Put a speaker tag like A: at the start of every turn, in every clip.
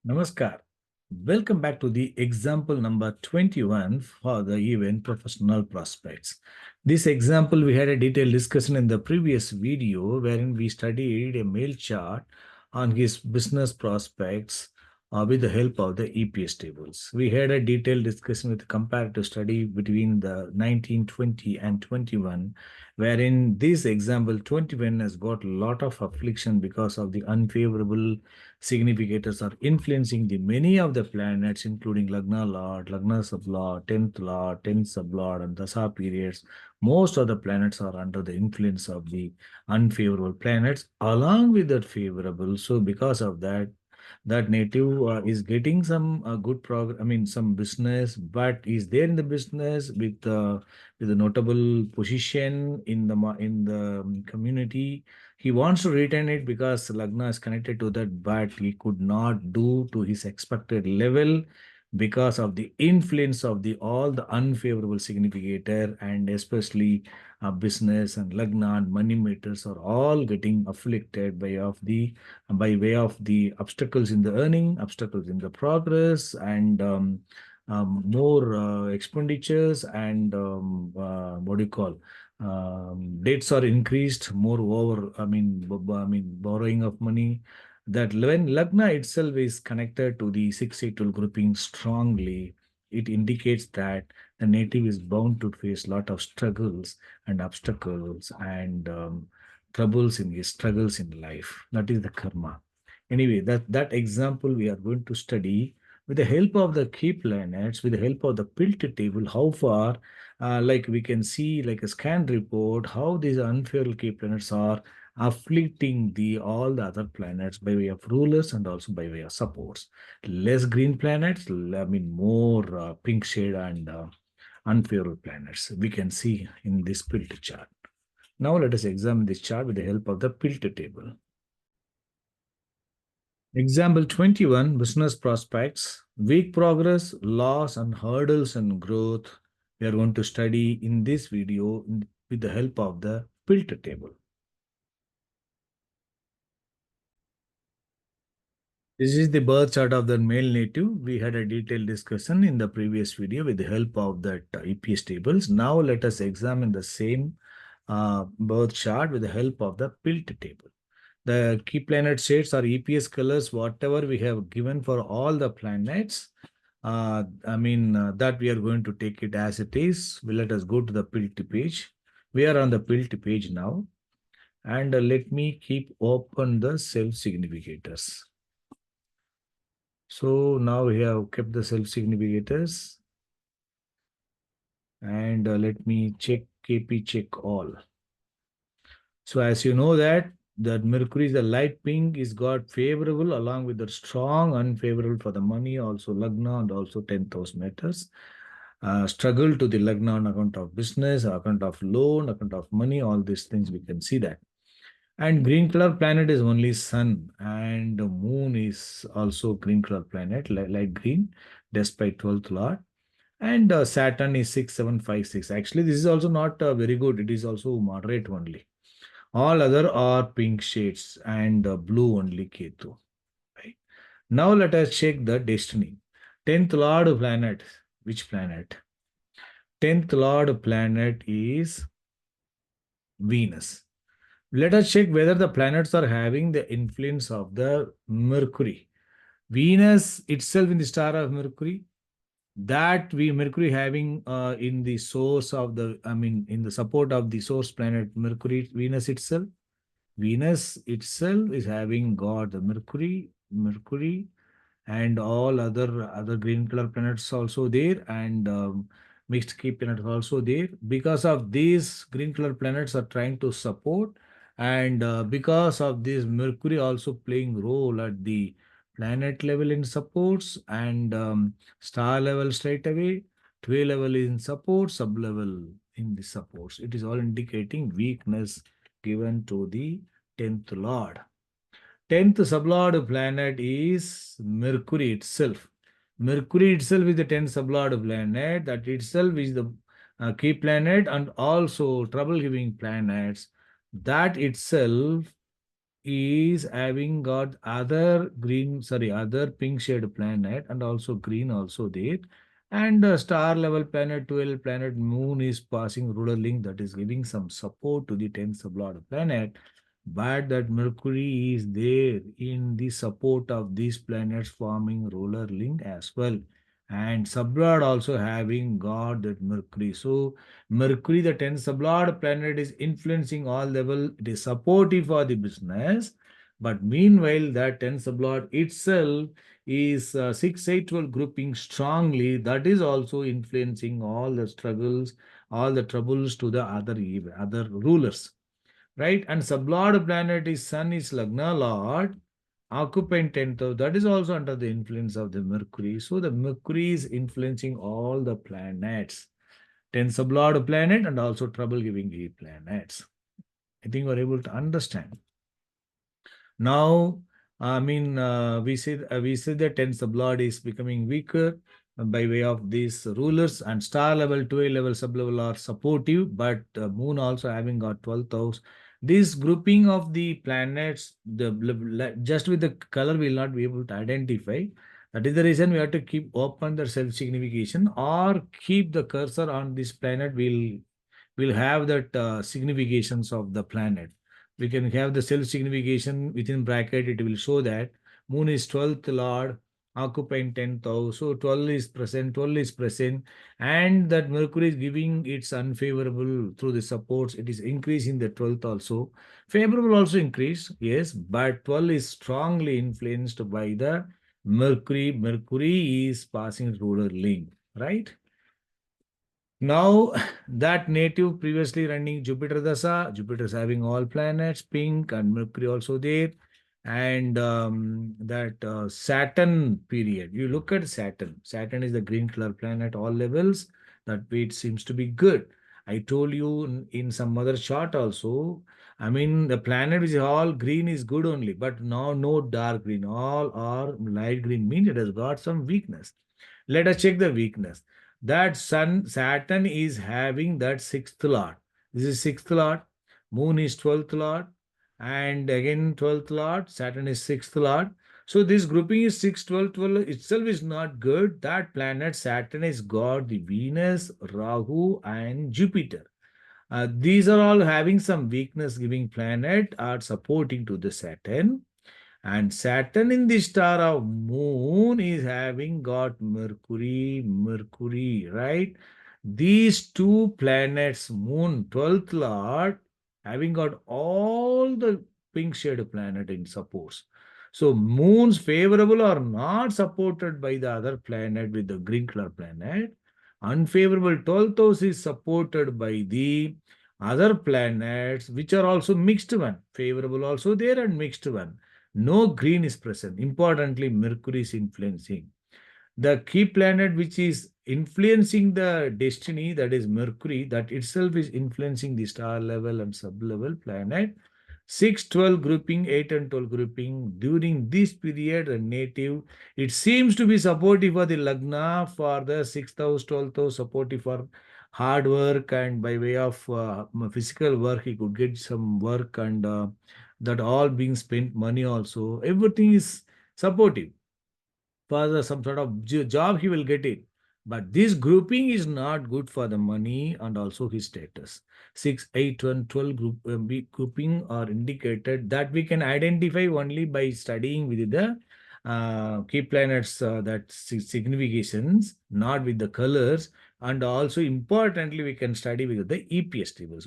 A: Namaskar. Welcome back to the example number 21 for the event professional prospects. This example, we had a detailed discussion in the previous video wherein we studied a mail chart on his business prospects with the help of the EPS tables. We had a detailed discussion with comparative study between the 19, 20 and 21, wherein this example 21 has got a lot of affliction because of the unfavorable significators are influencing the many of the planets, including Lagna Lord, Lagna Sublord, 10th Lord, 10th Sublord, and Dasa periods. Most of the planets are under the influence of the unfavorable planets, along with that favorable. So, because of that, that native is getting some good progress. I mean, some business, but is there in the business with a notable position in the community. He wants to retain it because Lagna is connected to that, but he could not do to his expected level because of the influence of the all the unfavorable significator, and especially business and Lagna and money matters are all getting afflicted by way of the obstacles in the earning, obstacles in the progress, and more expenditures and what do you call? Debts are increased, more over, borrowing of money. That when Lagna itself is connected to the 6-8 grouping strongly, it indicates that the native is bound to face a lot of struggles and obstacles and troubles in his struggles in life. That is the karma. Anyway, that example we are going to study with the help of the key planets, with the help of the PILT table, how far, like we can see, like a scan report, how these unfavorable key planets are afflicting the all the other planets by way of rulers and also by way of supports. Less green planets, more pink shade and unfavorable planets. We can see in this PILT chart. Now let us examine this chart with the help of the PILT table. Example 21, business prospects, weak progress, loss, and hurdles and growth. We are going to study in this video with the help of the PILT table. This is the birth chart of the male native. We had a detailed discussion in the previous video with the help of that EPS tables. Now let us examine the same birth chart with the help of the PILT table. The key planet shades are EPS colors, whatever we have given for all the planets. That we are going to take it as it is. Let us go to the PILT page. We are on the PILT page now. And let me keep open the self-significators. So now we have kept the self-significators. And let me check KP check all. So as you know that Mercury is the light pink is got favorable along with the strong unfavorable for the money, also Lagna and also 10,000 meters. Struggle to the Lagna on account of business, account of loan, account of money, all these things we can see that. And green color planet is only sun, and the moon is also green color planet, light green, despite 12th lord. And Saturn is 6756. Actually, this is also not very good. It is also moderate only. All other are pink shades and blue only Ketu. Right? Now let us check the destiny. 10th Lord planet. Which planet? 10th Lord planet is Venus. Let us check whether the planets are having the influence of the Mercury. Venus itself in the star of Mercury, that we Mercury having in the source of the, in the support of the source planet Mercury, Venus itself. Venus itself is having got the Mercury, and all other green color planets also there, and mixed key planets also there. Because of these green color planets are trying to support, and because of this Mercury also playing role at the planet level in supports, and star level straight away, 12 level in support, sub level in the supports. It is all indicating weakness given to the 10th Lord. 10th sublord planet is Mercury itself. Mercury itself is the 10th sublord planet. That itself is the key planet and also trouble-giving planets. That itself is having got other other pink shade planet and also green also there. And star level planet, 12 planet, moon is passing ruler link that is giving some support to the 10th sublord planet. But that Mercury is there in the support of these planets forming ruler link as well. And sublord also having got that Mercury. So Mercury, the 10th sublord planet, is influencing all level. It is supportive for the business. But meanwhile, that 10th sublord itself is 6, 8, 12 grouping strongly. That is also influencing all the struggles, all the troubles to the other rulers, right? And sublord planet is Sun is Lagna Lord, occupying 10th house. That is also under the influence of the Mercury. So the Mercury is influencing all the planets. 10 sublord planet and also trouble giving planets. I think we're able to understand. Now, we see the 10 sublord is becoming weaker by way of these rulers, and star level, 12 level, sublevel are supportive, but moon also having got 12th house. This grouping of the planets, just with the color, we will not be able to identify. That is the reason we have to keep open the self signification or keep the cursor on this planet. Will have that significations of the planet. We can have the self signification within bracket. It will show that moon is 12th lord, occupying 10th house. So 12 is present, 12 is present, and that Mercury is giving its unfavorable through the supports. It is increasing the 12th also. Favorable also increase, yes, but 12 is strongly influenced by the Mercury. Mercury is passing ruler link, right? Now, that native previously running Jupiter Dasa, Jupiter is having all planets, pink, and Mercury also there. And that Saturn period, you look at Saturn. Saturn is the green color planet, all levels. That way it seems to be good. I told you in some other chart also. I mean, the planet which is all green is good only, but now no dark green. All are light green means it has got some weakness. Let us check the weakness. That Saturn is having that sixth lord. This is sixth lord. Moon is 12th lord. And again 12th lord. Saturn is sixth lord. So this grouping is 6, 12, 12 itself is not good. That planet Saturn is got the Venus, Rahu, and Jupiter. These are all having some weakness giving planet are supporting to the Saturn. And Saturn in the star of moon is having got Mercury, right? These two planets, moon, 12th lord, having got all the pink shade planet in supports. So moons favorable are not supported by the other planet with the green color planet. Unfavorable 12th house is supported by the other planets, which are also mixed one. Favorable also there and mixed one. No green is present. Importantly, Mercury is influencing. The key planet which is influencing the destiny, that is Mercury, that itself is influencing the star level and sub-level planet. 6, 12 grouping, 8 and 12 grouping. During this period, the native, it seems to be supportive for the Lagna, for the 6th house, 12th house, supportive for hard work, and by way of physical work, he could get some work, and that all being spent money also. Everything is supportive for some sort of job, he will get it. But this grouping is not good for the money and also his status. 6, 8, 12 grouping are indicated that we can identify only by studying with the key planets, that significations, not with the colors. And also importantly, we can study with the EPS tables.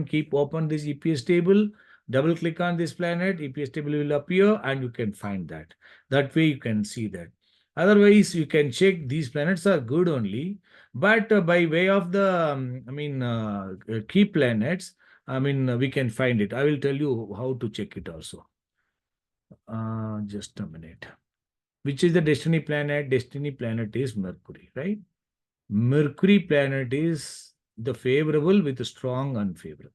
A: Keep open this EPS table, double click on this planet, EPS table will appear, and you can find that. That way you can see that. Otherwise, you can check these planets are good only, but by way of the, key planets, we can find it. I will tell you how to check it also. Just a minute. Which is the destiny planet? Destiny planet is Mercury, right? Mercury planet is the favorable with strong unfavorable.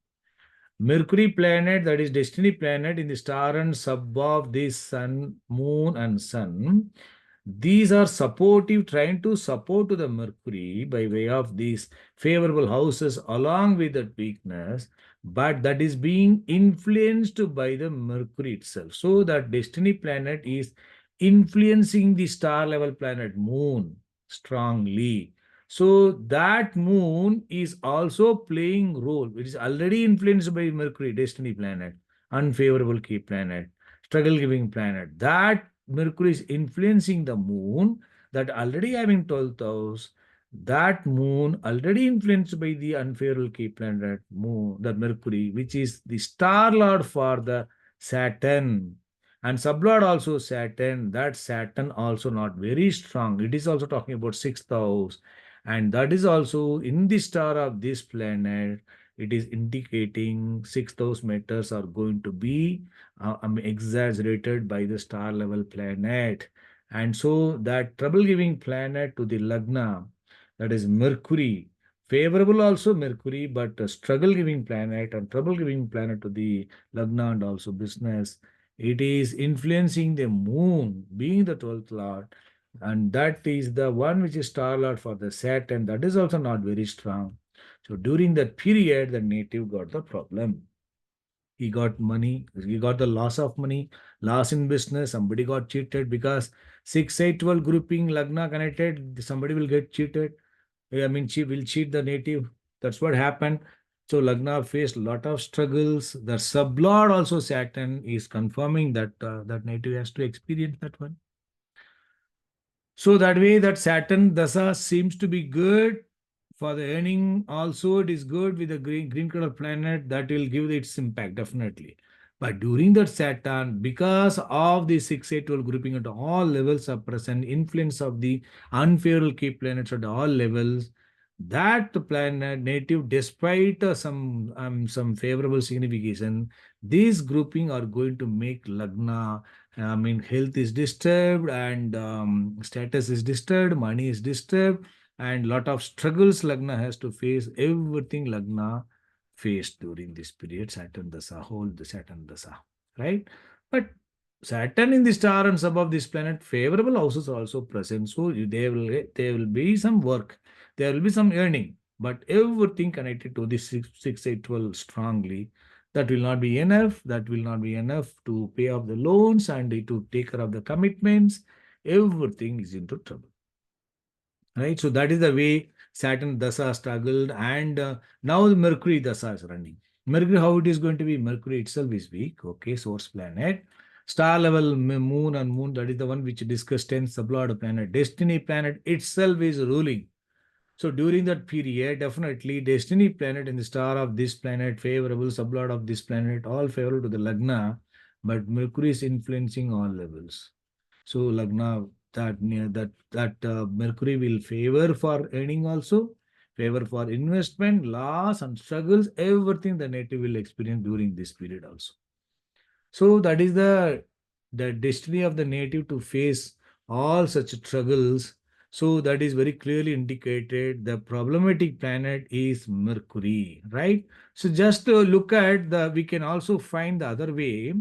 A: Mercury planet, that is destiny planet in the star and sub of the sun, moon, and sun. These are supportive, trying to support to the Mercury by way of these favorable houses along with that weakness. but that is being influenced by the Mercury itself. So that destiny planet is influencing the star level planet Moon strongly. So that Moon is also playing role. It is already influenced by Mercury, destiny planet, unfavorable key planet, struggle giving planet. That Mercury is influencing the Moon that already having 12th house, that moon already influenced by the unfavorable key planet moon, the Mercury, which is the star lord for the Saturn, and sublord also Saturn. That Saturn also not very strong. It is also talking about sixth house, and that is also in the star of this planet. It is indicating sixth house matters are going to be exaggerated by the star level planet, and so that trouble giving planet to the Lagna, that is Mercury. Favorable also Mercury, but a struggle giving planet and trouble giving planet to the Lagna and also business. It is influencing the moon, being the 12th lord, and that is the one which is star lord for the Saturn. That is also not very strong. So during that period, the native got the problem. He got money, he got the loss of money, loss in business, somebody got cheated because 6, 8, 12 grouping, Lagna connected, somebody will get cheated. I mean, she will cheat the native. That's what happened. So Lagna faced a lot of struggles. The sublord also Saturn is confirming that that native has to experience that one. So that way, that Saturn Dasa seems to be good for the earning. Also, it is good with the green color planet that will give its impact definitely. But during that Saturn, because of the 6, 8, 12 grouping at all levels are present, influence of the unfavorable key planets at all levels, that planet native, despite some favorable signification, these grouping are going to make Lagna, I mean, health is disturbed and status is disturbed, money is disturbed, and lot of struggles Lagna has to face. Everything Lagna faced during this period, Saturn Dasa, whole the Saturn Dasa, right? But Saturn in the star and above this planet, favorable houses are also present. So there will be some work, there will be some earning, but everything connected to this 6, 8, 12 strongly, that will not be enough. That will not be enough to pay off the loans and to take care of the commitments. Everything is into trouble, right? So that is the way Saturn Dasa struggled, and now the Mercury Dasa is running. Mercury, how it is going to be? Mercury itself is weak, okay, source planet. Star level moon, and moon, that is the one which discussed 10th sublord planet. Destiny planet itself is ruling. So during that period, definitely destiny planet and the star of this planet, favorable sublord of this planet, all favorable to the Lagna, but Mercury is influencing all levels. So Lagna, that Mercury will favor for earning also, favor for investment, loss and struggles, everything the native will experience during this period also. So that is the destiny of the native to face all such struggles. So that is very clearly indicated. The problematic planet is Mercury, right? So just to look at we can also find the other way.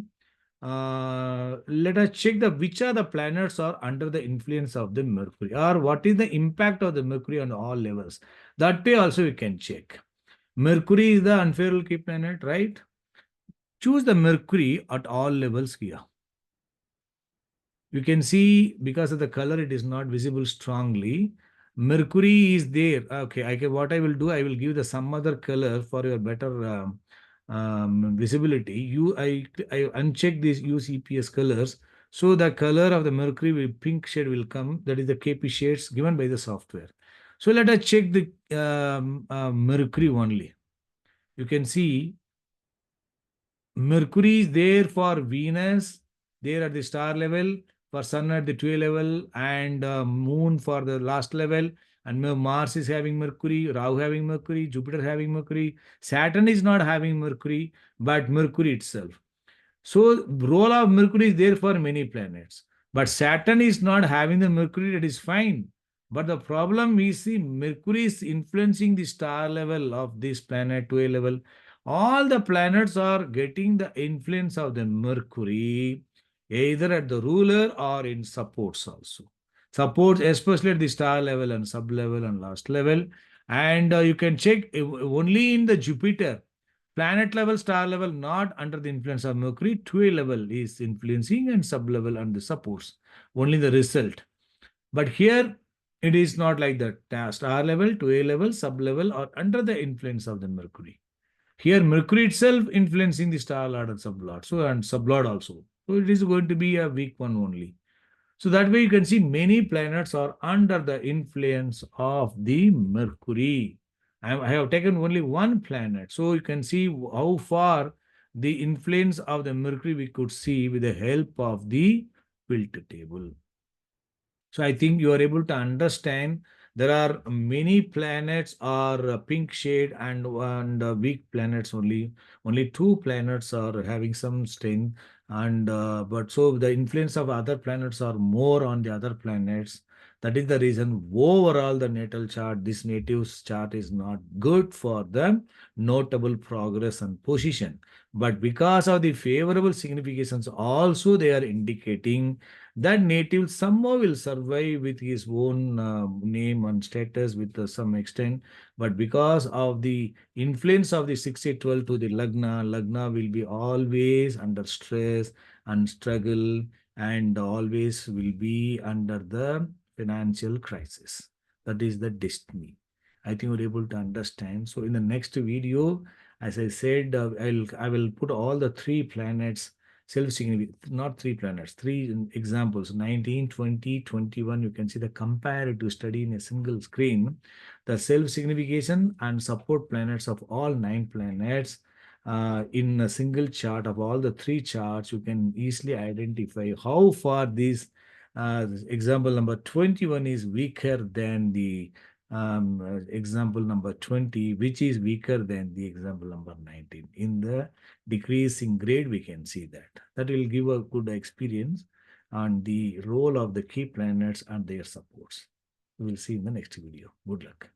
A: Let us check which are the planets are under the influence of the Mercury, or what is the impact of the Mercury on all levels. That way also we can check. Mercury is the unfavorable key planet, right? Choose the Mercury at all levels here. You can see because of the color, it is not visible strongly. Mercury is there. Okay, what I will do, I will give the some other color for your better visibility. I uncheck these use EPS colors. So the color of the Mercury will pink shade will come. That is the KP shades given by the software. So let us check the Mercury only. You can see Mercury is there for Venus, there at the star level, for Sun at the 12 level, and Moon for the last level. And Mars is having Mercury, Rahu having Mercury, Jupiter having Mercury. Saturn is not having Mercury, but Mercury itself. So role of Mercury is there for many planets. But Saturn is not having the Mercury, that is fine. But the problem is the Mercury is influencing the star level of this planet to a level. All the planets are getting the influence of the Mercury, either at the ruler or in supports also. Supports, especially at the star level and sub level and last level. And you can check only in the Jupiter planet level, star level, not under the influence of Mercury. 2A level is influencing and sub-level and the supports. Only the result. But here, it is not like that. Star level, 2A level, sub-level are under the influence of the Mercury. Here, Mercury itself influencing the star lord and sublord. So, and sublord also. So, it is going to be a weak one only. So, that way you can see many planets are under the influence of the Mercury. I have taken only one planet. So, you can see how far the influence of the Mercury we could see with the help of the PILT table. So I think you are able to understand there are many planets are pink shade and weak planets only. Only two planets are having some strength, and but so the influence of other planets are more on the other planets. That is the reason overall the natal chart, this native's chart is not good for the notable progress and position. But because of the favorable significations, also they are indicating that native somehow will survive with his own name and status with some extent. But because of the influence of the 60-12 to the Lagna will be always under stress and struggle and always will be under the financial crisis. That is the destiny. I think you're able to understand. So in the next video, as I said, I will put all the three planets self-significant, not three planets, three examples, 19, 20, 21. You can see the comparative study in a single screen, the self-signification and support planets of all 9 planets in a single chart of all the three charts. You can easily identify how far these example number 21 is weaker than the example number 20, which is weaker than the example number 19. In the decreasing grade, we can see that. That will give a good experience on the role of the key planets and their supports. We will see in the next video. Good luck.